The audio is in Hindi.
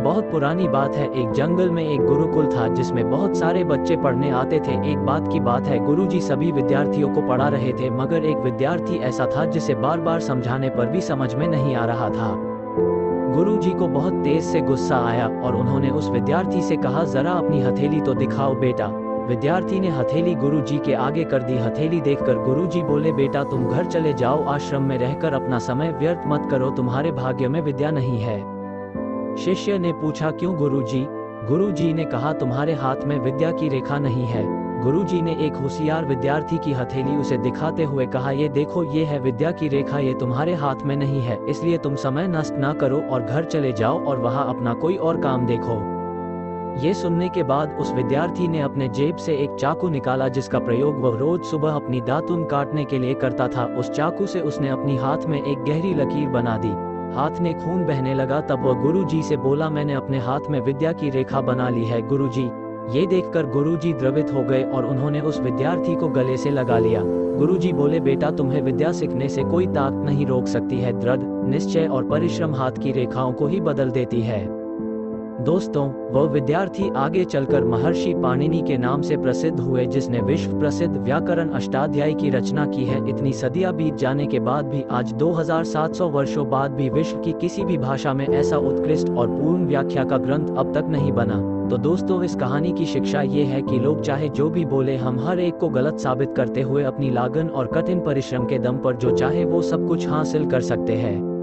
बहुत पुरानी बात है। एक जंगल में एक गुरुकुल था जिसमें बहुत सारे बच्चे पढ़ने आते थे। एक बात की बात है, गुरुजी सभी विद्यार्थियों को पढ़ा रहे थे, मगर एक विद्यार्थी ऐसा था जिसे बार बार समझाने पर भी समझ में नहीं आ रहा था। गुरुजी को बहुत तेज से गुस्सा आया और उन्होंने उस विद्यार्थी से कहा, जरा अपनी हथेली तो दिखाओ बेटा। विद्यार्थी ने हथेली गुरुजी के आगे कर दी। हथेली देखकर गुरुजी बोले, बेटा तुम घर चले जाओ, आश्रम में रहकर अपना समय व्यर्थ मत करो, तुम्हारे भाग्य में विद्या नहीं है। शिष्य ने पूछा, क्यों गुरुजी? गुरुजी ने कहा, तुम्हारे हाथ में विद्या की रेखा नहीं है। गुरुजी ने एक होशियार विद्यार्थी की हथेली उसे दिखाते हुए कहा, ये देखो, ये है विद्या की रेखा, ये तुम्हारे हाथ में नहीं है, इसलिए तुम समय नष्ट ना करो और घर चले जाओ और वहां अपना कोई और काम देखो। ये सुनने के बाद उस विद्यार्थी ने अपने जेब से एक चाकू निकाला जिसका प्रयोग वह रोज सुबह अपनी दातुन काटने के लिए करता था। उस चाकू से उसने अपनी हाथ में एक गहरी लकीर बना दी। हाथ में खून बहने लगा। तब वह गुरुजी से बोला, मैंने अपने हाथ में विद्या की रेखा बना ली है गुरुजी। ये देखकर गुरुजी द्रवित हो गए और उन्होंने उस विद्यार्थी को गले से लगा लिया। गुरुजी बोले, बेटा तुम्हें विद्या सीखने से कोई ताकत नहीं रोक सकती है। दृढ़ निश्चय और परिश्रम हाथ की रेखाओं को ही बदल देती है। दोस्तों, वह विद्यार्थी आगे चलकर महर्षि पाणिनि के नाम से प्रसिद्ध हुए, जिसने विश्व प्रसिद्ध व्याकरण अष्टाध्यायी की रचना की है। इतनी सदियां बीत जाने के बाद भी आज 2700 वर्षों बाद भी विश्व की किसी भी भाषा में ऐसा उत्कृष्ट और पूर्ण व्याख्या का ग्रंथ अब तक नहीं बना। तो दोस्तों, इस कहानी की शिक्षा ये है कि लोग चाहे जो भी बोले, हम हर एक को गलत साबित करते हुए अपनी लगन और कठिन परिश्रम के दम पर जो चाहे वो सब कुछ हासिल कर सकते हैं।